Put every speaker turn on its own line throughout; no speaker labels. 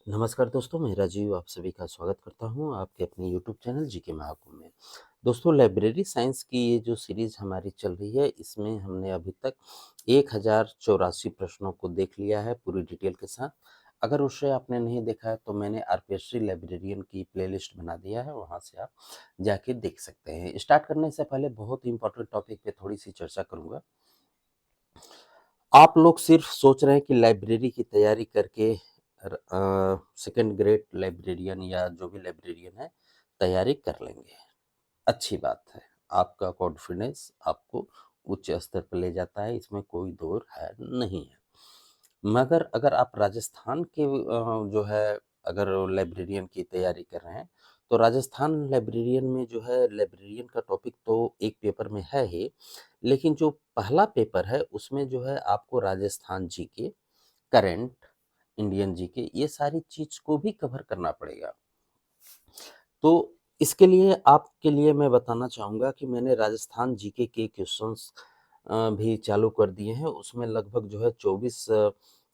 नमस्कार दोस्तों, मैं राजीव आप सभी का स्वागत करता हूँ आपके अपने यूट्यूब चैनल जीके महाकुंभ में। दोस्तों, लाइब्रेरी साइंस की ये जो सीरीज़ हमारी चल रही है, इसमें हमने अभी तक 1084 प्रश्नों को देख लिया है पूरी डिटेल के साथ। अगर उसे आपने नहीं देखा है तो मैंने आरपीएससी लाइब्रेरियन की प्लेलिस्ट बना दिया है, वहाँ से आप जाके देख सकते हैं। स्टार्ट करने से पहले बहुत ही इंपॉर्टेंट टॉपिक पे थोड़ी-सी चर्चा करूँगा। आप लोग सिर्फ सोच रहे हैं कि लाइब्रेरी की तैयारी करके सेकंड ग्रेड लाइब्रेरियन या जो भी लाइब्रेरियन है तैयारी कर लेंगे। अच्छी बात है। आपका कॉन्फिडेंस आपको उच्च स्तर पर ले जाता है, इसमें कोई दो राय नहीं है। मगर अगर आप राजस्थान के जो है अगर लाइब्रेरियन की तैयारी कर रहे हैं, तो राजस्थान लाइब्रेरियन में जो है लाइब्रेरियन का टॉपिक तो एक पेपर में है ही, लेकिन जो पहला पेपर है उसमें जो है आपको Rajasthan GK, current, Indian GK ये सारी चीज़ को भी कवर करना पड़ेगा। तो इसके लिए आपके लिए मैं बताना चाहूँगा कि मैंने राजस्थान जीके के क्वेश्चंस भी चालू कर दिए हैं। उसमें लगभग जो है 24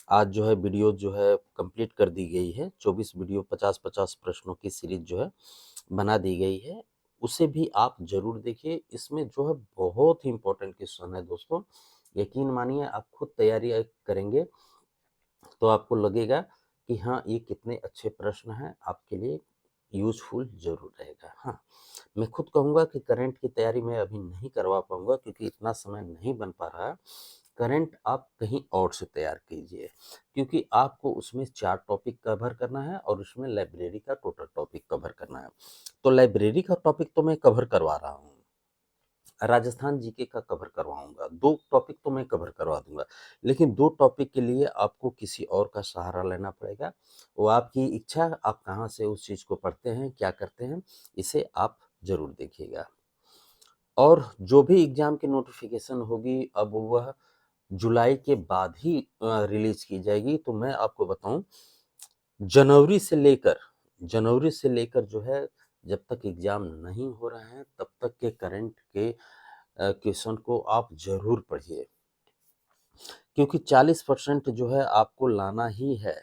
आज जो है वीडियो जो है कंप्लीट कर दी गई है। 24 वीडियो 50-50 प्रश्नों की सीरीज़ जो है बना दी गई है। उसे भी आप ज़रूर देखिए। इसमें जो है बहुत ही इम्पोर्टेंट क्वेश्चन है दोस्तों। यकीन मानिए आप खुद तैयारी करेंगे तो आपको लगेगा कि हाँ, ये कितने अच्छे प्रश्न हैं, आपके लिए यूज़फुल ज़रूर रहेगा। हाँ, मैं खुद कहूँगा कि करंट की तैयारी मैं अभी नहीं करवा पाऊँगा क्योंकि इतना समय नहीं बन पा रहा है। करंट आप कहीं और से तैयार कीजिए क्योंकि आपको उसमें 4 टॉपिक कवर करना है और उसमें लाइब्रेरी का टोटल टॉपिक कवर करना है। तो लाइब्रेरी का टॉपिक तो मैं कवर करवा रहा हूँ। राजस्थान जीके का कवर करवाऊँगा, 2 टॉपिक तो मैं कवर करवा दूँगा, लेकिन 2 टॉपिक के लिए आपको किसी और का सहारा लेना पड़ेगा। वो आपकी इच्छा, आप कहाँ से उस चीज़ को पढ़ते हैं, क्या करते हैं, इसे आप ज़रूर देखिएगा। और जो भी एग्ज़ाम की नोटिफ़िकेशन होगी, अब वह जुलाई के बाद ही रिलीज़ की जाएगी, तो मैं आपको बताऊँ जनवरी से लेकर जो है, जब तक एग्ज़ाम नहीं हो रहे हैं, तब तक के करंट के क्वेश्चन को आप ज़रूर पढ़िए क्योंकि 40% जो है आपको लाना ही है।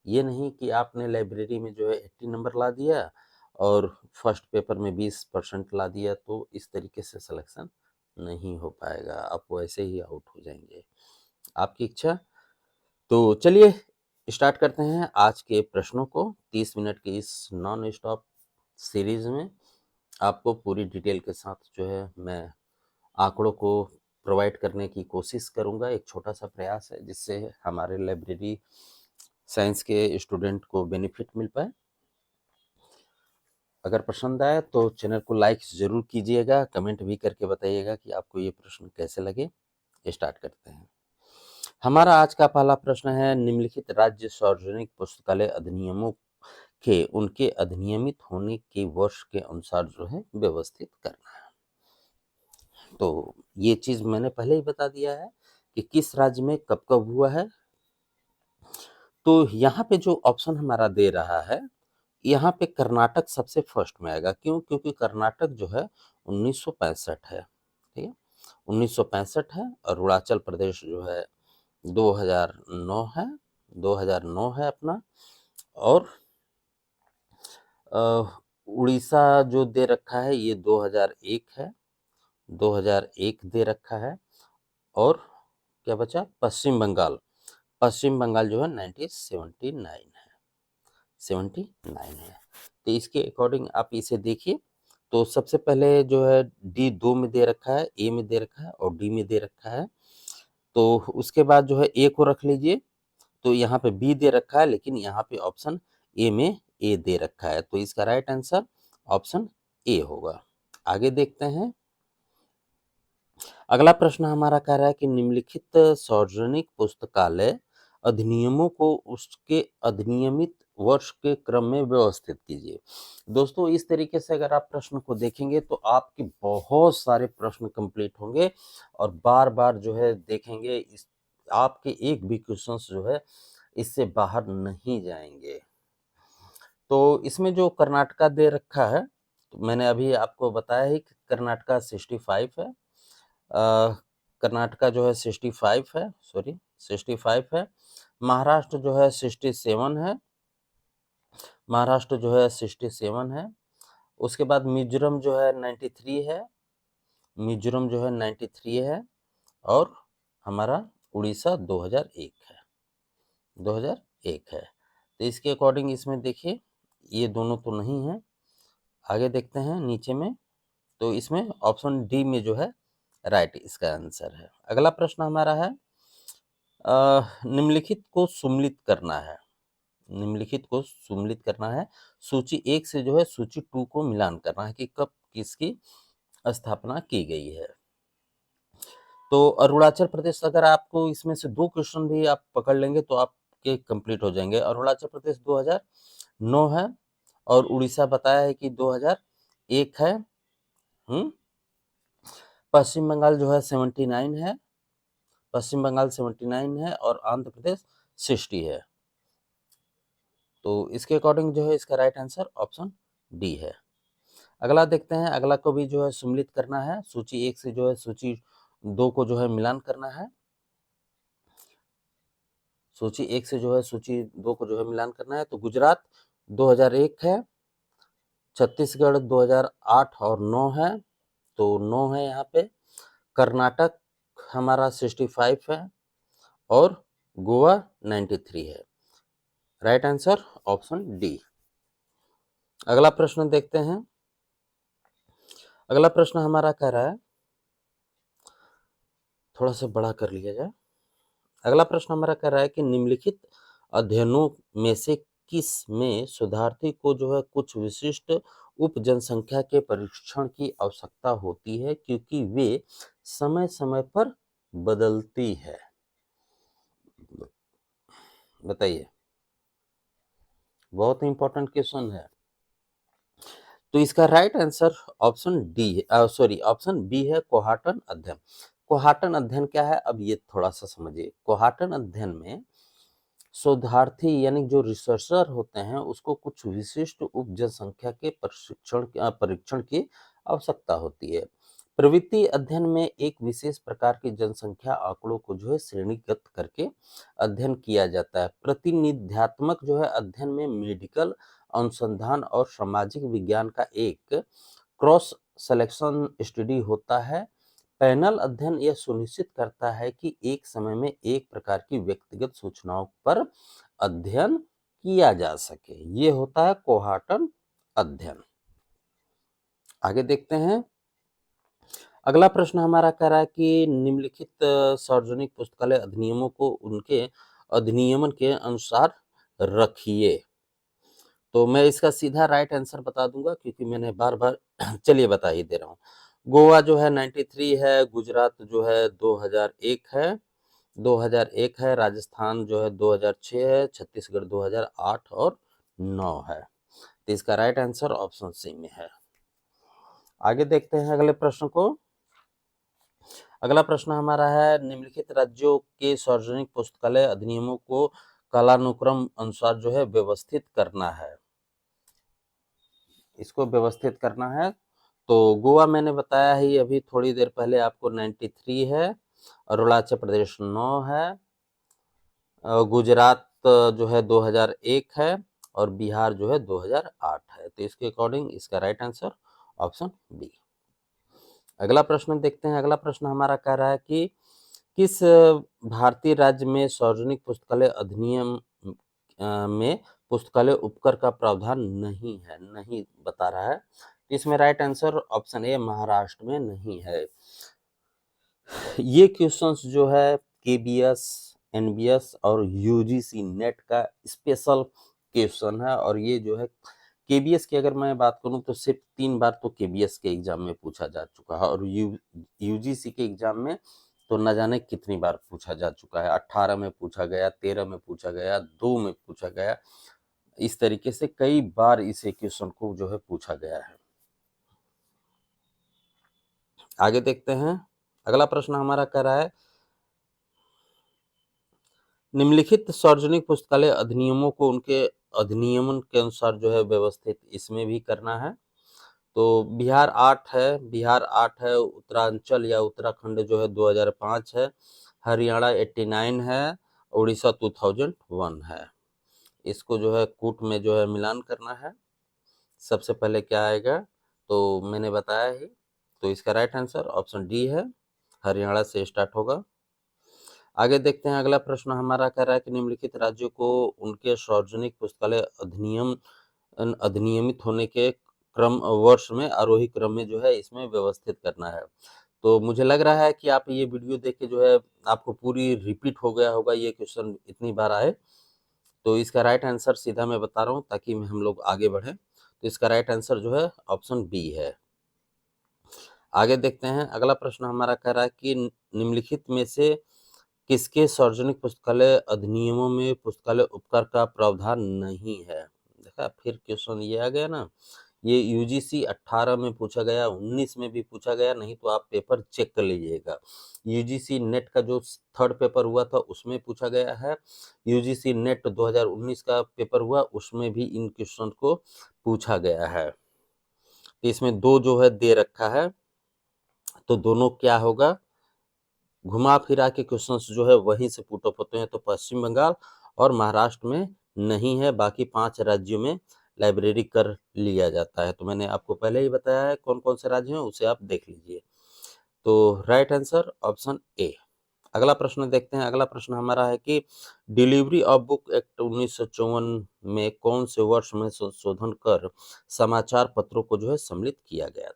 ये नहीं कि आपने लाइब्रेरी में जो है 80 नंबर ला दिया और फर्स्ट पेपर में 20% ला दिया, तो इस तरीके से सिलेक्शन नहीं हो पाएगा, आप वैसे ही आउट हो जाएँगे। आपकी इच्छा। तो चलिए स्टार्ट करते हैं आज के प्रश्नों को। 30 मिनट की इस नॉन स्टॉप सीरीज़ में आपको पूरी डिटेल के साथ जो है मैं आंकड़ों को प्रोवाइड करने की कोशिश करूँगा। एक छोटा-सा प्रयास है जिससे हमारे लाइब्रेरी साइंस के स्टूडेंट को बेनिफिट मिल पाए। अगर पसंद आए तो चैनल को लाइक ज़रूर कीजिएगा, कमेंट भी करके बताइएगा कि आपको ये प्रश्न कैसे लगे। स्टार्ट करते हैं। हमारा आज का पहला प्रश्न है, निम्नलिखित राज्य सार्वजनिक पुस्तकालय अधिनियमों के उनके अधिनियमित होने के वर्ष के अनुसार जो है व्यवस्थित करना है। तो ये चीज़ मैंने पहले ही बता दिया है कि किस राज्य में कब-कब हुआ है। तो यहाँ पे जो ऑप्शन हमारा दे रहा है, यहाँ पे कर्नाटक सबसे फर्स्ट में आएगा। क्यों? क्योंकि कर्नाटक जो है 1965 है, ठीक है? 1965 है और अरुणाचल प्रदेश जो है 2009 है, 2009 है अपना। और अ, उड़ीसा जो दे रखा है ये 2001 है, 2001 दे रखा है। और क्या बचा? पश्चिम बंगाल। पश्चिम बंगाल जो है 1979 है, 79 है। तो इसके अकॉर्डिंग आप इसे देखिए। तो सबसे पहले जो है डी 2 में दे रखा है, ए में दे रखा है और डी में दे रखा है। तो उसके बाद जो है ए को रख लीजिए। तो यहाँ पे बी दे रखा है लेकिन यहाँ पे ऑप्शन ए में ए दे रखा है, तो इसका राइट आंसर ऑप्शन ए होगा। आगे देखते हैं। अगला प्रश्न हमारा कह रहा है कि निम्नलिखित सार्वजनिक पुस्तकालय अधिनियमों को उसके अधिनियमित वर्ष के क्रम में व्यवस्थित कीजिए। दोस्तों, इस तरीके से अगर आप प्रश्न को देखेंगे तो आपके बहुत सारे प्रश्न कंप्लीट होंगे और बार-बार जो है देखेंगे, इस आपके एक भी क्वेश्चंस जो है इससे बाहर नहीं जाएँगे। तो इसमें जो कर्नाटका दे रखा है, तो मैंने अभी आपको बताया ही कि कर्नाटका 65 है। कर्नाटका जो है 65 है, सॉरी 65 है। महाराष्ट्र जो है 67 है महाराष्ट्र जो है 67 है। उसके बाद मिजोरम जो है 93 है, मिजोरम जो है 93 है, और हमारा उड़ीसा 2001 है, 2001 है। तो इसके अकॉर्डिंग इसमें देखिए ये दोनों तो नहीं है। आगे देखते हैं नीचे में, तो इसमें ऑप्शन डी में जो है राइट इसका आंसर है। अगला प्रश्न हमारा है निम्नलिखित को सुम्मिलित करना है, निम्नलिखित को सुम्मिलित करना है। सूची 1 से जो है सूची 2 को मिलान करना है कि कब किसकी स्थापना की गई है। तो अरुणाचल प्रदेश, अगर आपको इसमें से 2 क्वेश्चन भी आप पकड़ लेंगे तो आपके कंप्लीट हो जाएंगे। अरुणाचल प्रदेश 2009 है, और उड़ीसा बताया है कि 2001 है। पश्चिम बंगाल जो है 79 है, पश्चिम बंगाल 79 है, और आंध्र प्रदेश 60 है। तो इसके अकॉर्डिंग जो है इसका राइट आंसर ऑप्शन डी है। अगला देखते हैं, अगला को भी जो है सम्मिलित करना है। सूची 1 से जो है सूची 2 को जो है मिलान करना है। सूची 1 से जो है सूची 2 को जो है मिलान करना है। तो गुजरात 2001 है, छत्तीसगढ़ 2008 और 9 है, तो 9 है यहाँ पे। कर्नाटक हमारा 65 है, और गोवा 93 है। Right answer option D. अगला प्रश्न देखते हैं। अगला प्रश्न हमारा कह रहा है, थोड़ा सा बड़ा कर लिया जाए। अगला प्रश्न हमारा कह रहा है कि निम्नलिखित अध्ययनों में से किस में शोधार्थी को जो है कुछ विशिष्ट उप जनसंख्या के परीक्षण की आवश्यकता होती है क्योंकि वे समय समय पर बदलती है। बताइए, बहुत इंपॉर्टेंट क्वेश्चन है। तो इसका right answer option D, sorry option B है, कोहाटन अध्ययन। कोहाटन अध्ययन क्या है, अब ये थोड़ा सा समझिए। कोहाटन अध्ययन में शोधार्थी यानी जो रिसर्चर होते हैं उसको कुछ विशिष्ट उप जनसंख्या के परीक्षण की आवश्यकता होती है। प्रवृत्ति अध्ययन में एक विशेष प्रकार की जनसंख्या आंकड़ों को जो है श्रेणीगत करके अध्ययन किया जाता है। प्रतिनिध्यात्मक जो है अध्ययन में मेडिकल अनुसंधान और सामाजिक विज्ञान का एक क्रॉस सिलेक्शन स्टडी होता है। पैनल अध्ययन यह सुनिश्चित करता है कि एक समय में एक प्रकार की व्यक्तिगत सूचनाओं पर अध्ययन किया जा सके। ये होता है कोहाटन अध्ययन। आगे देखते हैं। अगला प्रश्न हमारा कह रहा है कि निम्नलिखित सार्वजनिक पुस्तकालय अधिनियमों को उनके अधिनियमन के अनुसार रखिए। तो मैं इसका सीधा राइट आंसर बता दूंगा क्योंकि मैंने बार बार चलिए बता ही दे रहा हूँ। गोवा जो है 93 है, गुजरात जो है 2001 है, 2001 है, राजस्थान जो है 2006 है, छत्तीसगढ़ 2008 और 9 है। तो इसका राइट आंसर ऑप्शन सी में है। आगे देखते हैं अगले प्रश्न को। अगला प्रश्न हमारा है, निम्नलिखित राज्यों के सार्वजनिक पुस्तकालय अधिनियमों को कालानुक्रम अनुसार जो है व्यवस्थित करना है। इसको व्यवस्थित करना है। तो गोवा मैंने बताया ही अभी थोड़ी देर पहले आपको 93 है, अरुणाचल प्रदेश 9 है, गुजरात जो है 2001 है, और बिहार जो है 2008 है। तो इसके अकॉर्डिंग इसका राइट आंसर ऑप्शन बी। अगला प्रश्न देखते हैं। अगला प्रश्न हमारा कह रहा है कि किस भारतीय राज्य में सार्वजनिक पुस्तकालय अधिनियम में पुस्तकालय उपकर का प्रावधान नहीं है, नहीं बता रहा है। इसमें right answer option A, Maharashtra में नहीं है। ये क्वेश्चंस जो है केबीएस, एनबीएस और यूजीसी नेट का स्पेशल क्वेश्चन है, और ये जो है केबीएस की अगर मैं बात करूं तो सिर्फ 3 बार तो केबीएस के एग्जाम में पूछा जा चुका है, और यूजीसी के एग्जाम में तो न जाने कितनी बार पूछा जा चुका है। 18 में पूछा गया, 13 में पूछा गया, 2 में पूछा गया। इस तरीके से कई बार इस क्वेश्चन को जो है पूछा गया है। आगे देखते हैं। अगला प्रश्न हमारा कह रहा है, निम्नलिखित सार्वजनिक पुस्तकालय अधिनियमों को उनके अधिनियमन के अनुसार जो है व्यवस्थित इसमें भी करना है। तो बिहार 8 है, बिहार 8 है, उत्तरांचल या उत्तराखंड जो है 2005 है, हरियाणा 89 है, उड़ीसा 2001 है। इसको जो है कूट में जो है मिलान करना है। सबसे पहले क्या आएगा तो मैंने बताया ही, तो इसका राइट आंसर ऑप्शन डी है, हरियाणा से स्टार्ट होगा। आगे देखते हैं, अगला प्रश्न हमारा कह रहा है कि निम्नलिखित राज्यों को उनके सार्वजनिक पुस्तकालय अधिनियमित होने के क्रम वर्ष में आरोही क्रम में जो है इसमें व्यवस्थित करना है। तो मुझे लग रहा है कि आप ये वीडियो देख के जो है आपको पूरी रिपीट हो गया होगा, ये क्वेश्चन इतनी बार आए। तो इसका राइट आंसर सीधा मैं बता रहा हूँ ताकि हम लोग आगे बढ़ें। तो इसका राइट आंसर जो है ऑप्शन बी है। आगे देखते हैं, अगला प्रश्न हमारा कह रहा है कि निम्नलिखित में से किसके सार्वजनिक पुस्तकालय अधिनियमों में पुस्तकालय उपकर का प्रावधान नहीं है। देखा, फिर क्वेश्चन ये आ गया ना, ये यूजीसी 18 में पूछा गया, 19 में भी पूछा गया, नहीं तो आप पेपर चेक कर लीजिएगा। यूजीसी नेट का जो थर्ड पेपर हुआ था उसमें पूछा गया है, यूजीसी नेट 2019 का पेपर हुआ उसमें भी इन क्वेश्चन को पूछा गया है। तो इसमें दो जो है दे रखा है, तो दोनों क्या होगा, घुमा फिरा के क्वेश्चंस जो है वहीं से पुट अप होते हैं। तो पश्चिम बंगाल और महाराष्ट्र में नहीं है, बाकी 5 राज्यों में लाइब्रेरी कर लिया जाता है। तो मैंने आपको पहले ही बताया है कौन कौन से राज्य हैं, उसे आप देख लीजिए। तो राइट आंसर ऑप्शन ए। अगला प्रश्न देखते हैं, अगला प्रश्न हमारा है कि डिलीवरी ऑफ बुक एक्ट 1954 में कौन से वर्ष में संशोधन कर समाचार पत्रों को जो है सम्मिलित किया गया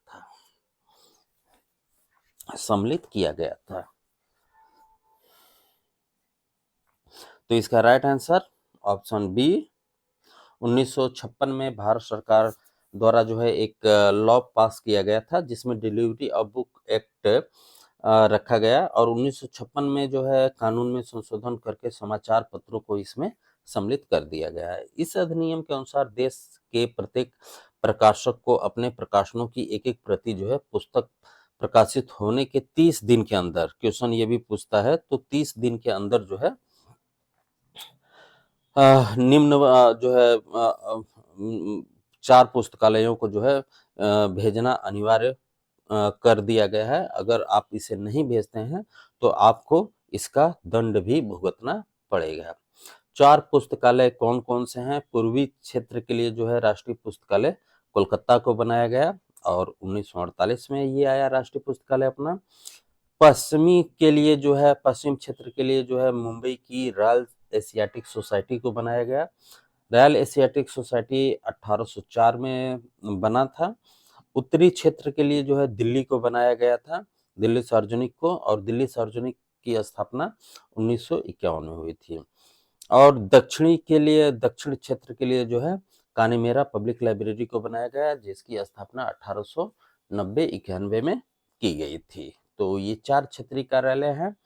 था। तो इसका राइट आंसर ऑप्शन बी, 1956 में भारत सरकार द्वारा जो है एक लॉ पास किया गया था जिसमें डिलीवरी ऑफ बुक एक्ट रखा गया, और 1956 में जो है कानून में संशोधन करके समाचार पत्रों को इसमें सम्मिलित कर दिया गया है। इस अधिनियम के अनुसार देश के प्रत्येक प्रकाशक को अपने प्रकाशनों की एक एक प्रति जो है पुस्तक प्रकाशित होने के 30 दिन के अंदर, क्वेश्चन ये भी पूछता है, तो 30 दिन के अंदर जो है निम्न जो है 4 पुस्तकालयों को जो है भेजना अनिवार्य कर दिया गया है। अगर आप इसे नहीं भेजते हैं तो आपको इसका दंड भी भुगतना पड़ेगा। 4 पुस्तकालय कौन-कौन से हैं? पूर्वी क्षेत्र के लिए जो है राष्ट्रीय पुस्तकालय कोलकाता को बनाया गया और 1948 में ये आया राष्ट्रीय पुस्तकालय अपना। पश्चिमी के लिए जो है, पश्चिम क्षेत्र के लिए जो है मुंबई की रॉयल एशियाटिक सोसाइटी को बनाया गया। रॉयल एशियाटिक सोसाइटी 1804 में बना था। उत्तरी क्षेत्र के लिए जो है दिल्ली को बनाया गया था, दिल्ली सार्वजनिक को, और दिल्ली सार्वजनिक की स्थापना 1951 में हुई थी। और दक्षिणी के लिए, दक्षिण क्षेत्र के लिए जो है कानीमेरा पब्लिक लाइब्रेरी को बनाया गया जिसकी स्थापना 1890-91 में की गई थी। तो ये 4 क्षेत्रीय कार्यालय हैं।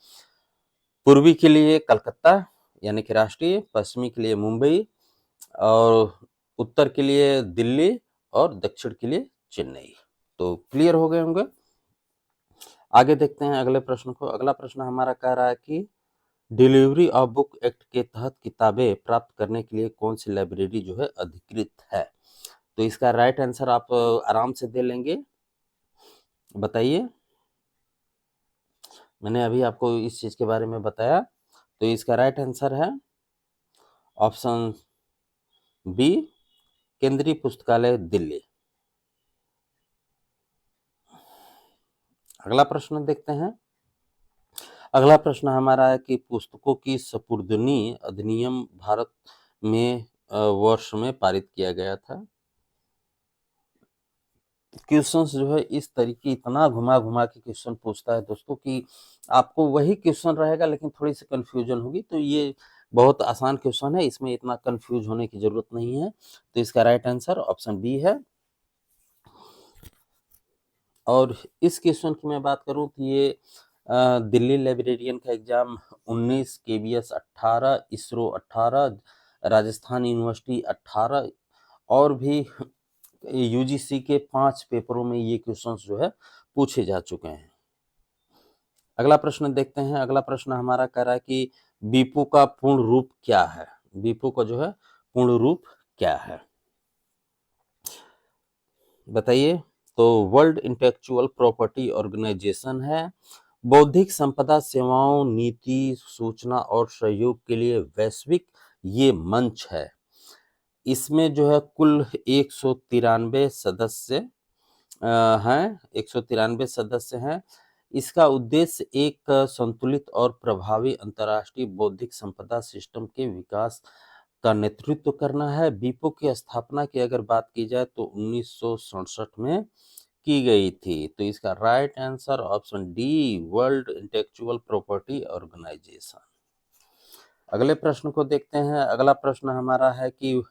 पूर्वी के लिए कलकत्ता यानी कि राष्ट्रीय, पश्चिमी के लिए मुंबई, और उत्तर के लिए दिल्ली, और दक्षिण के लिए चेन्नई। तो क्लियर हो गए होंगे। आगे देखते हैं अगले प्रश्न को। अगला प्रश्न हमारा कह रहा है कि डिलीवरी ऑफ बुक एक्ट के तहत किताबें प्राप्त करने के लिए कौन सी लाइब्रेरी जो है अधिकृत है। तो इसका राइट आंसर आप आराम से दे लेंगे, बताइए। मैंने अभी आपको इस चीज के बारे में बताया, तो इसका राइट आंसर है ऑप्शन बी, केंद्रीय पुस्तकालय दिल्ली। अगला प्रश्न देखते हैं। अगला प्रश्न हमारा है कि पुस्तकों की सपुर्दगी अधिनियम भारत में वर्ष में पारित किया गया था। क्वेश्चंस जो है इस तरीके इतना घुमा घुमा के क्वेश्चन पूछता है दोस्तों कि आपको वही क्वेश्चन रहेगा लेकिन थोड़ी सी कंफ्यूजन होगी। तो ये बहुत आसान क्वेश्चन है, इसमें इतना कंफ्यूज होने की जरूरत नहीं है। तो इसका राइट आंसर ऑप्शन बी है। और इस क्वेश्चन की मैं बात करूं तो ये दिल्ली लाइब्रेरियन का exam 19, KBS 18, ISRO 18, Rajasthan university 18, और भी यूजीसी के 5 पेपरों में ये क्वेश्चंस जो है पूछे जा चुके हैं। अगला प्रश्न देखते हैं। अगला प्रश्न हमारा कह रहा है कि बीपू का पूर्ण रूप क्या है। बीपू का जो है पूर्ण रूप क्या है, बताइए। तो वर्ल्ड इंटेलेक्चुअल प्रॉपर्टी ऑर्गेनाइजेशन है, बौद्धिक संपदा सेवाओं, नीति, सूचना और सहयोग के लिए वैश्विक ये मंच है, इसमें जो है कुल 193 सदस्य हैं, 193 सदस्य हैं। इसका उद्देश्य एक संतुलित और प्रभावी अंतर्राष्ट्रीय बौद्धिक संपदा सिस्टम के विकास का नेतृत्व करना है। वीपो की स्थापना की अगर बात की जाए तो 1967 में की गई थी। तो इसका right answer option D, world intellectual property organization. अगले प्रश्न को देखते हैं। अगला प्रश्न हमारा है कि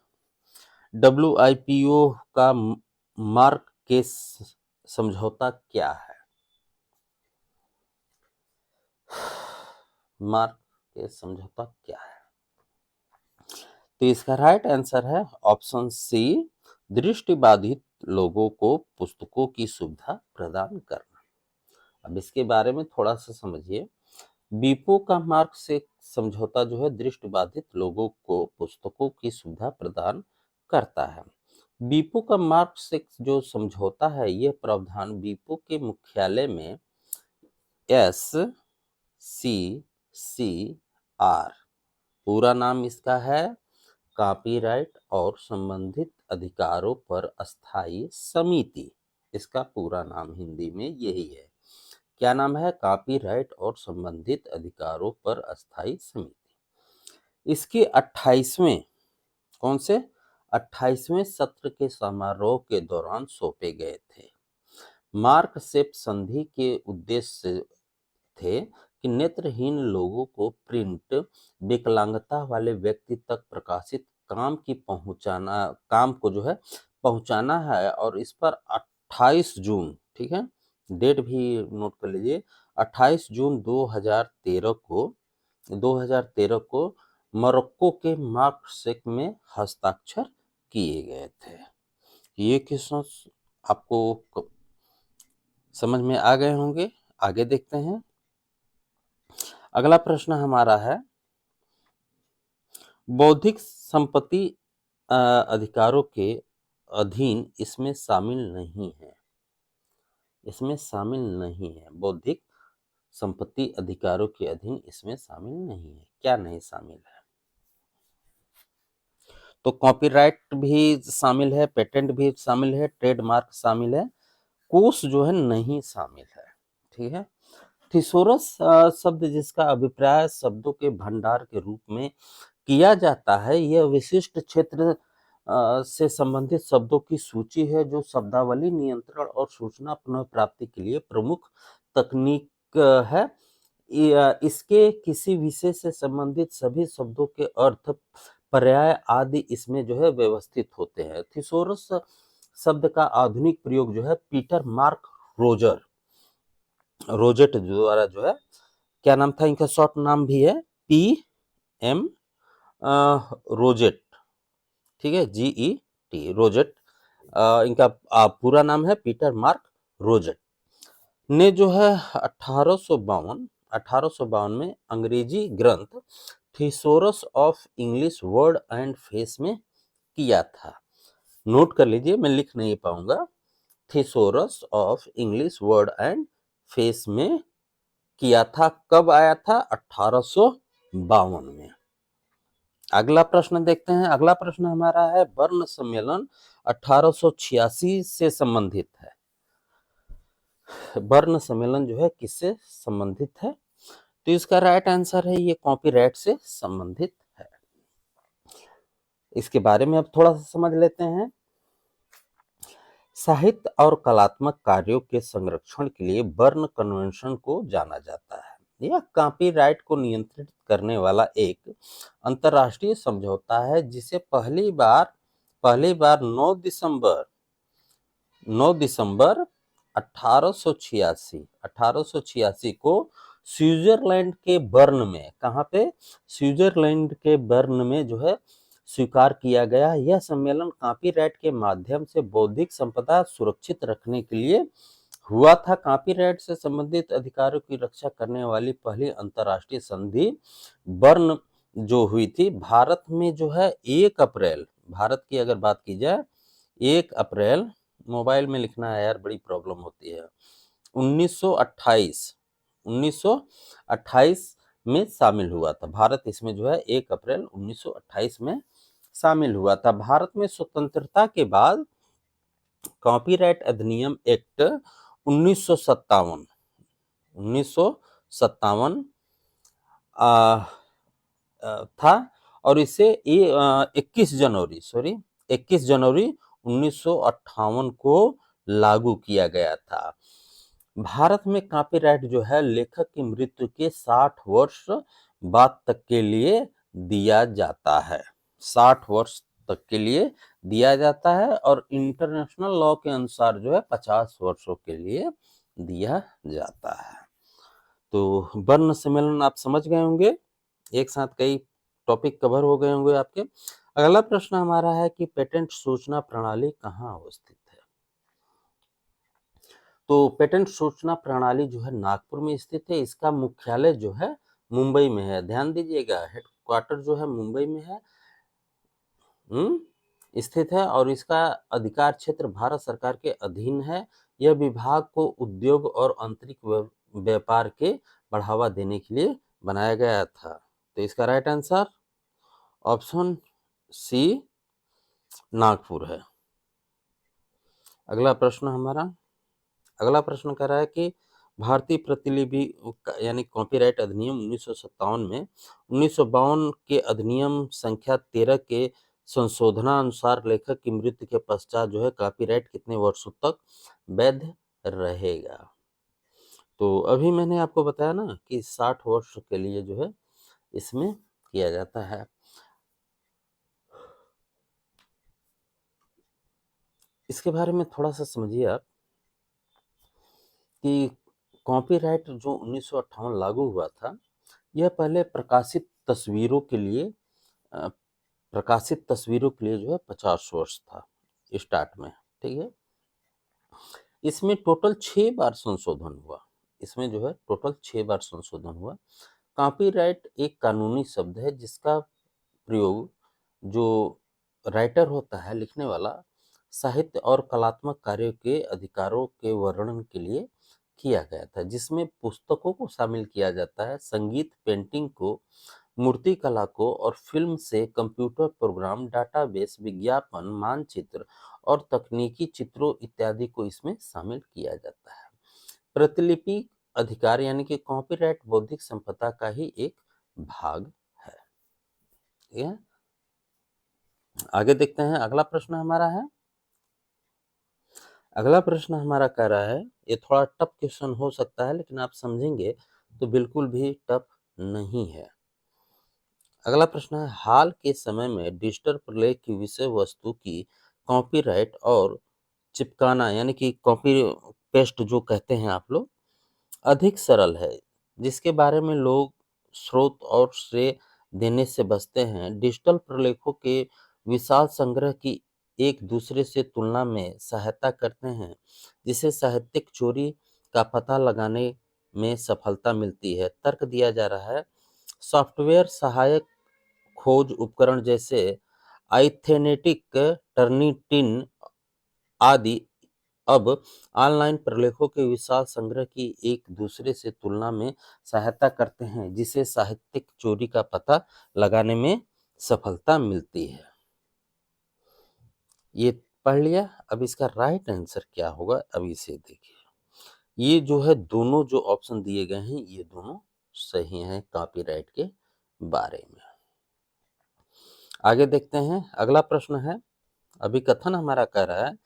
WIPO का मार्क केस समझौता क्या है? मार्क केस समझौता क्या है? तो इसका राइट आंसर है ऑप्शन सी, दृष्टिबाधित लोगों को पुस्तकों की सुविधा प्रदान करना। अब इसके बारे में थोड़ा सा समझिए। वीपो का मार्क से समझौता जो है दृष्टिबाधित लोगों को पुस्तकों की सुविधा प्रदान करता है। वीपो का मार्क से जो समझौता है यह प्रावधान वीपो के मुख्यालय में SCCR, पूरा नाम इसका है कॉपीराइट और संबंधित अधिकारों पर अस्थायी समिति। इसका पूरा नाम हिंदी में यही है। क्या नाम है? कॉपीराइट और संबंधित अधिकारों पर अस्थायी समिति। इसके 28वें कौन से 28वें सत्र के समारोह के दौरान सौंपे गए थे। मार्क सेप संधि के उद्देश्य थे कि नेत्रहीन लोगों को प्रिंट विकलांगता वाले व्यक्ति तक प्रकाशित काम को जो है पहुंचाना है। और इस पर 28 जून, ठीक है, डेट भी नोट कर लीजिए, 28 जून 2013 को मोरक्को के मार्कसेक में हस्ताक्षर किए गए थे। ये क्वेश्चन आपको समझ में आ गए होंगे। आगे देखते हैं। अगला प्रश्न हमारा है, बौद्धिक संपत्ति अधिकारों के अधीन इसमें शामिल नहीं है। इसमें शामिल नहीं है, बौद्धिक संपत्ति अधिकारों के अधीन इसमें शामिल नहीं है। क्या नहीं शामिल है? तो कॉपीराइट भी शामिल है, पेटेंट भी शामिल है, ट्रेडमार्क शामिल है, कोष जो है नहीं शामिल है। ठीक है। थिसोरस शब्द जिसका अभिप्राय शब्दों के भंडार के रूप में किया जाता है, यह विशिष्ट क्षेत्र से संबंधित शब्दों की सूची है जो शब्दावली नियंत्रण और सूचना पुनः प्राप्ति के लिए प्रमुख तकनीक है। इसके किसी विषय से संबंधित सभी शब्दों के अर्थ, पर्याय आदि इसमें जो है व्यवस्थित होते हैं। थिसोरस शब्द का आधुनिक प्रयोग जो है पीटर मार्क रोजेट द्वारा जो है, क्या नाम था इनका, शॉर्ट नाम भी है PM रोजेट, ठीक है, GET रोजेट। इनका पूरा नाम है पीटर मार्क रोजेट ने जो है 1852 में अंग्रेजी ग्रंथ thesaurus of English word and face में किया था। नोट कर लीजिए, मैं लिख नहीं पाऊंगा। Thesaurus of English word and face में किया था। कब आया था? 1852 में। अगला प्रश्न देखते हैं। अगला प्रश्न हमारा है, बर्न सम्मेलन 1886 से संबंधित है। बर्न सम्मेलन जो है किससे संबंधित है? तो इसका राइट आंसर है ये कॉपीराइट से संबंधित है। इसके बारे में अब थोड़ा सा समझ लेते हैं। साहित्य और कलात्मक कार्यों के संरक्षण के लिए बर्न कन्वेंशन को जाना जाता है। यह कॉपीराइट को नियंत्रित करने वाला एक अंतर्राष्ट्रीय समझौता है जिसे पहली बार 9 दिसंबर 1886 को स्विट्जरलैंड के बर्न में, कहाँ पे? स्विट्जरलैंड के बर्न में जो है स्वीकार किया गया। यह सम्मेलन कॉपीराइट के माध्यम से बौद्धिक संपदा सुरक्षित रखने के लिए हुआ था। कॉपीराइट से संबंधित अधिकारों की रक्षा करने वाली पहली अंतर्राष्ट्रीय संधि बर्न जो हुई थी, भारत में जो है 1 अप्रैल, भारत की अगर बात की जाए 1 अप्रैल, मोबाइल में लिखना है यार, बड़ी प्रॉब्लम होती है, 1928 में शामिल हुआ था। भारत इसमें जो है 1 अप्रैल 1928 में शामिल हुआ था। भारत में स्वतंत्रता के बाद कॉपीराइट अधिनियम एक्ट 1957 1957 था और इसे 21 जनवरी 1958 को लागू किया गया था। भारत में कॉपीराइट जो है लेखक की मृत्यु के 60 वर्ष बाद तक के लिए दिया जाता है। 60 वर्ष तक के लिए दिया जाता है और इंटरनेशनल लॉ के अनुसार जो है 50 वर्षों के लिए दिया जाता है। तो वर्ण सम्मेलन आप समझ गए होंगे, एक साथ कई टॉपिक कवर हो गए होंगे आपके। अगला प्रश्न हमारा है कि पेटेंट सूचना प्रणाली कहाँ अवस्थित है? तो पेटेंट सूचना प्रणाली जो है नागपुर में स्थित है। इसका मुख्यालय जो है मुंबई में है। ध्यान दीजिएगा, हेडक्वार्टर जो है मुंबई में है स्थित है और इसका अधिकार क्षेत्र भारत सरकार के अधीन है। यह विभाग को उद्योग और आंतरिक व्यापार के बढ़ावा देने के लिए बनाया गया था। तो इसका right answer option C Nagpur है। अगला प्रश्न कह रहा है कि भारतीय प्रतिलिपि यानी कॉपीराइट अधिनियम 1957 में 1952 के अधिनियम संख्या 13 के संशोधनानुसार लेखक की मृत्यु के पश्चात जो है कॉपीराइट कितने वर्षों तक वैध रहेगा? तो अभी मैंने आपको बताया ना कि 60 वर्ष के लिए जो है इसमें किया जाता है। इसके बारे में थोड़ा सा समझिए आप कि कॉपीराइट जो 1958 लागू हुआ था, यह पहले प्रकाशित तस्वीरों के लिए जो है 50 वर्ष था स्टार्ट में, ठीक है। इसमें टोटल 6 बार संशोधन हुआ। कॉपीराइट एक कानूनी शब्द है जिसका प्रयोग जो राइटर होता है, लिखने वाला, साहित्य और कलात्मक कार्यों के अधिकारों के वर्णन के लिए किया गया था, जिसमें पुस्तकों को शामिल किया जाता है, संगीत, पेंटिंग को, मूर्ति कला को और फिल्म से कंप्यूटर प्रोग्राम, डाटाबेस, विज्ञापन, मानचित्र और तकनीकी चित्रों इत्यादि को इसमें शामिल किया जाता है। प्रतिलिपि अधिकार यानी कि कॉपीराइट बौद्धिक संपदा का ही एक भाग है। ठीक है, आगे देखते हैं। अगला प्रश्न हमारा कह रहा है, ये थोड़ा टफ क्वेश्चन हो सकता है लेकिन आप समझेंगे तो बिल्कुल भी टफ नहीं है। अगला प्रश्न है, हाल के समय में डिजिटल प्रलेख की विषय वस्तु की कॉपीराइट और चिपकाना यानी कि कॉपी पेस्ट जो कहते हैं आप लोग, अधिक सरल है, जिसके बारे में लोग स्रोत और श्रेय देने से बचते हैं। डिजिटल प्रलेखों के विशाल संग्रह की एक दूसरे से तुलना में सहायता करते हैं, जिसे साहित्यिक चोरी का पता लगाने में सफलता मिलती है। तर्क दिया जा रहा है, सॉफ्टवेयर सहायक खोज उपकरण जैसे आइथेनेटिक, टर्निटिन आदि अब ऑनलाइन प्रलेखों के विशाल संग्रह की एक दूसरे से तुलना में सहायता करते हैं, जिसे साहित्यिक चोरी का पता लगाने में सफलता मिलती है। ये पढ़ लिया। अब इसका राइट आंसर क्या होगा, अब इसे देखिए। ये जो है दोनों जो ऑप्शन दिए गए हैं ये दोनों सही हैं कॉपीराइट के बारे में। आगे देखते हैं। अगला प्रश्न है, अभिकथन हमारा कह रहा है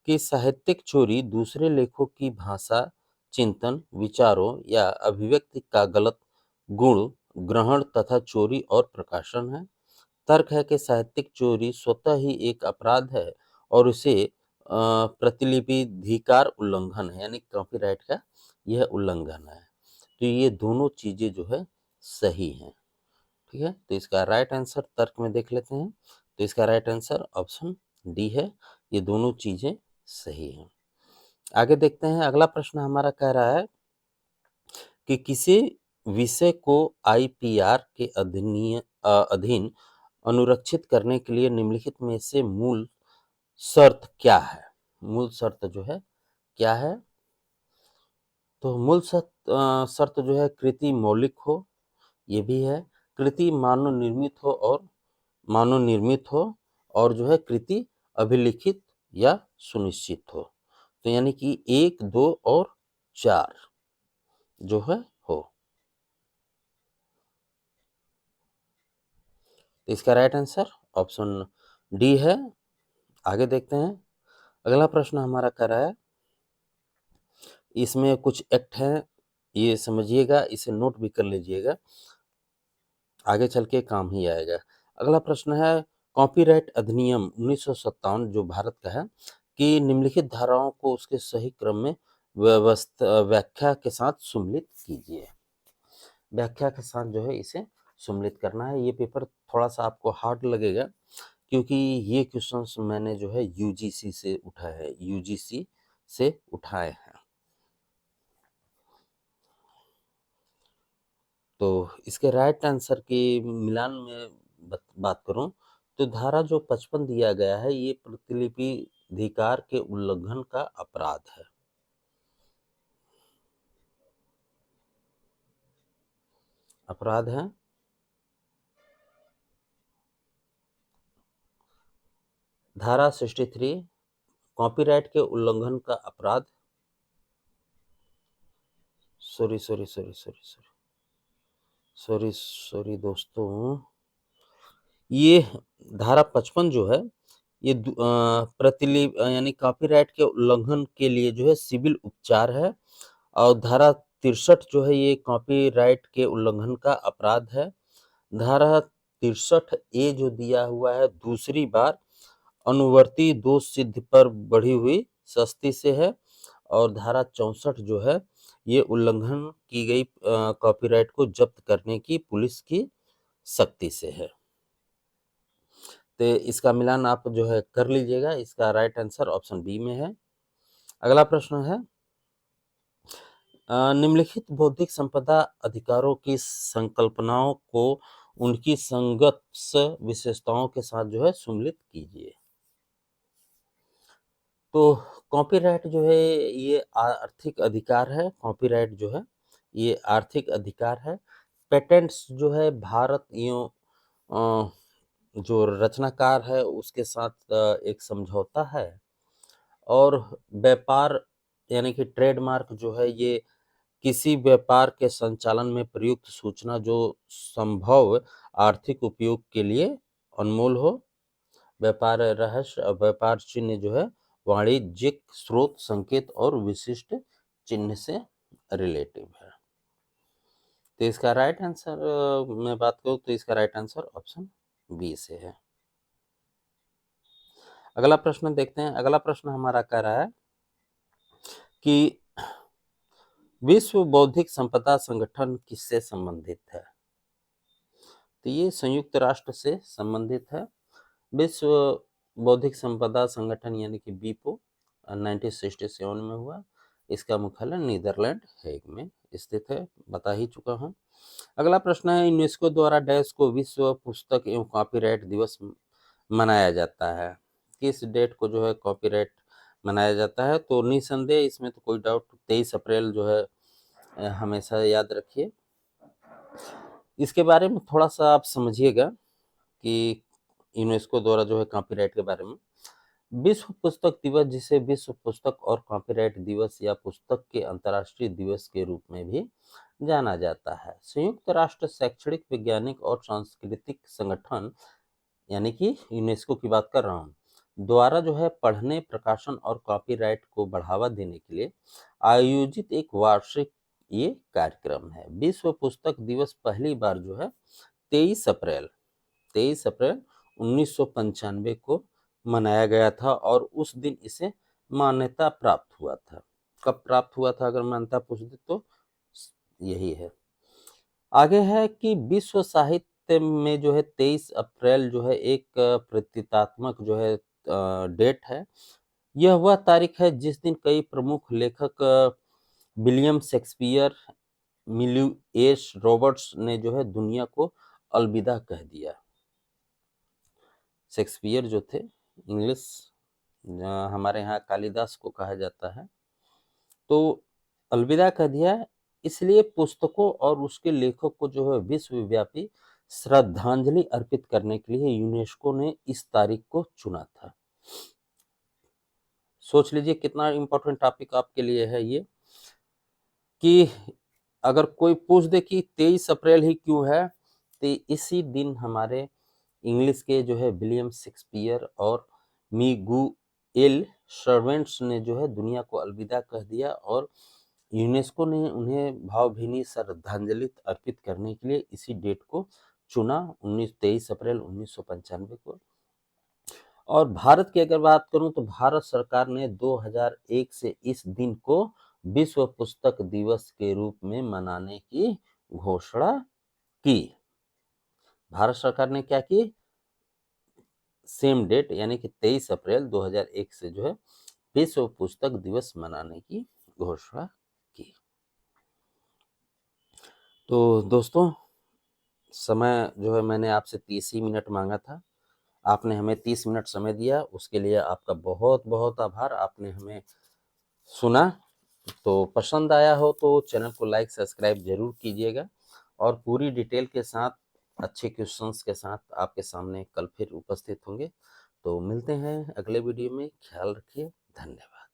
कि साहित्यिक चोरी दूसरे लेखों की भाषा, चिंतन, विचारों या अभिव्यक्ति का गलत गुण ग्रहण तथा चोरी और प्रकाशन है। तर्क है कि साहित्यिक चोरी स्वतः ही एक अपराध है और उसे प्रतिलिपिधिकार उल्लंघन है, यानी कॉपीराइट का यह उल्लंघन है। तो ये दोनों चीजें जो है सही हैं। ठीक है, तो इसका राइट आंसर तर्क में देख लेते हैं। तो इसका राइट आंसर ऑप्शन डी है, ये दोनों चीजें सही हैं। आगे देखते हैं। अगला प्रश्न हमारा कह रहा है कि किसी विषय को आईपीआर के अधीन अनुरक्षित करने के लिए निम्नलिखित में से मूल शर्त क्या है? मूल शर्त जो है क्या है? तो मूल शर्त जो है कृति मौलिक हो, ये भी है, कृति मानव निर्मित हो और जो है कृति अभिलिखित या सुनिश्चित हो। तो यानी कि 1, 2 और 4 जो है हो। तो इसका राइट आंसर ऑप्शन डी है। आगे देखते हैं। अगला प्रश्न हमारा कह रहा है, इसमें कुछ एक्ट हैं, ये समझिएगा, इसे नोट भी कर लीजिएगा, आगे चल के काम ही आएगा। अगला प्रश्न है, कॉपीराइट अधिनियम 1957 जो भारत का है, कि निम्नलिखित धाराओं को उसके सही क्रम में व्याख्या के साथ सम्मिलित कीजिए। व्याख्या के साथ जो है इसे सम्मिलित करना है। ये पेपर थोड़ा सा आपको हार्ड लगेगा, क्योंकि ये क्वेश्चंस मैंने जो है यूजीसी से उठाए हैं, यूजीसी से उठाए हैं। तो इसके राइट आंसर के मिलान में बात करूं, तो धारा जो 55 दिया गया है, ये प्रतिलिपि अधिकार के उल्लंघन का अपराध है। अपराध है। धारा 63 कॉपीराइट के उल्लंघन का अपराध। Sorry sorry sorry sorry sorry sorry sorry दोस्तों, ये धारा 55 जो है, ये यानी कॉपीराइट के उल्लंघन के लिए जो है सिविल उपचार है, और धारा 63 जो है ये कॉपीराइट के उल्लंघन का अपराध है। धारा 63 ए जो दिया हुआ है, दूसरी बार अनुवर्ती दोष सिद्धि पर बढ़ी हुई सख्ती से है, और धारा 64 जो है ये उल्लंघन की गई कॉपीराइट को जब्त करने की पुलिस की सख्ती से है। तो इसका मिलान आप जो है कर लीजिएगा। इसका राइट आंसर ऑप्शन बी में है। अगला प्रश्न है, निम्नलिखित बौद्धिक संपदा अधिकारों की संकल्पनाओं को उनकी संगत विशेषताओं के साथ जो है सम्मिलित कीजिए। तो कॉपीराइट जो है ये आर्थिक अधिकार है। कॉपीराइट जो है ये आर्थिक अधिकार है। पेटेंट्स जो है भारत यूं जो रचनाकार है उसके साथ एक समझौता है, और व्यापार यानी कि ट्रेडमार्क जो है ये किसी व्यापार के संचालन में प्रयुक्त सूचना जो संभव आर्थिक उपयोग के लिए अनमोल हो। व्यापार रहस्य और व्यापार चिन्ह जो है वाणिज्यिक स्रोत, संकेत और विशिष्ट चिन्ह से रिलेटिव है। तो इसका राइट आंसर मैं बात करूं तो इसका राइट आंसर ऑप्शन बी से है। अगला प्रश्न देखते हैं। अगला प्रश्न हमारा कह रहा है कि विश्व बौद्धिक संपदा संगठन किससे संबंधित है। तो ये संयुक्त राष्ट्र से संबंधित है। विश्व बौद्धिक संपदा संगठन यानी कि बीपो 1967 में हुआ। इसका मुख्यालय नीदरलैंड हेग में स्थित है, बता ही चुका हूँ। अगला प्रश्न है, यूनेस्को द्वारा डैश को विश्व पुस्तक एवं कॉपीराइट दिवस मनाया जाता है। किस डेट को जो है कॉपीराइट मनाया जाता है। तो निसंदेह इसमें तो कोई डाउट 23 अप्रैल जो है हमेशा याद रखिए। इसके बारे में थोड़ा सा आप समझिएगा कि यूनेस्को द्वारा जो है कॉपीराइट के बारे में, विश्व पुस्तक दिवस, जिसे विश्व पुस्तक और कॉपीराइट दिवस या पुस्तक के अंतर्राष्ट्रीय दिवस के रूप में भी जाना जाता है, संयुक्त राष्ट्र शैक्षणिक, वैज्ञानिक और सांस्कृतिक संगठन यानी कि यूनेस्को की बात कर रहा हूँ, द्वारा जो है पढ़ने, प्रकाशन और कॉपीराइट को बढ़ावा देने के लिए आयोजित एक वार्षिक ये कार्यक्रम है। विश्व पुस्तक दिवस पहली बार जो है 23 अप्रैल 1995 को मनाया गया था, और उस दिन इसे मान्यता प्राप्त हुआ था। कब प्राप्त हुआ था अगर मान्यता पूछ दे तो यही है। आगे है कि विश्व साहित्य में जो है 23 अप्रैल जो है एक प्रतीकात्मक जो है डेट है। यह वह तारीख है जिस दिन कई प्रमुख लेखक William Shakespeare, milieu S Roberts ने जो है दुनिया को अलविदा कह दिया। शेक्सपियर जो थे इंग्लिश, हमारे यहाँ कालिदास को कहा जाता है, तो अलविदा कह दिया। इसलिए पुस्तकों और उसके लेखक को जो है विश्वव्यापी श्रद्धांजलि अर्पित करने के लिए यूनेस्को ने इस तारीख को चुना था। सोच लीजिए कितना इम्पोर्टेंट टॉपिक आपके लिए है ये, कि अगर कोई पूछ दे कि 23 अप्रैल ही क्यों है, तो इसी दिन हमारे इंग्लिश के जो है विलियम शेक्सपियर और मिगुएल सर्वेंट्स ने जो है दुनिया को अलविदा कह दिया, और यूनेस्को ने उन्हें भावभीनी श्रद्धांजलि अर्पित करने के लिए इसी डेट को चुना, 23 अप्रैल 1995 को। और भारत की अगर बात करूं तो भारत सरकार ने 2001 से इस दिन को विश्व पुस्तक दिवस के रूप में मनाने की घोषणा की। भारत सरकार ने क्या की, सेम डेट यानी कि 23 अप्रैल 2001 से जो है विश्व पुस्तक दिवस मनाने की घोषणा की। तो दोस्तों, समय जो है मैंने आपसे 30 ही मिनट मांगा था, आपने हमें 30 मिनट समय दिया, उसके लिए आपका बहुत बहुत आभार। आपने हमें सुना, तो पसंद आया हो तो चैनल को लाइक सब्सक्राइब जरूर कीजिएगा, और पूरी डिटेल के साथ अच्छे क्वेश्चंस के साथ आपके सामने कल फिर उपस्थित होंगे। तो मिलते हैं अगले वीडियो में, ख्याल रखिए, धन्यवाद।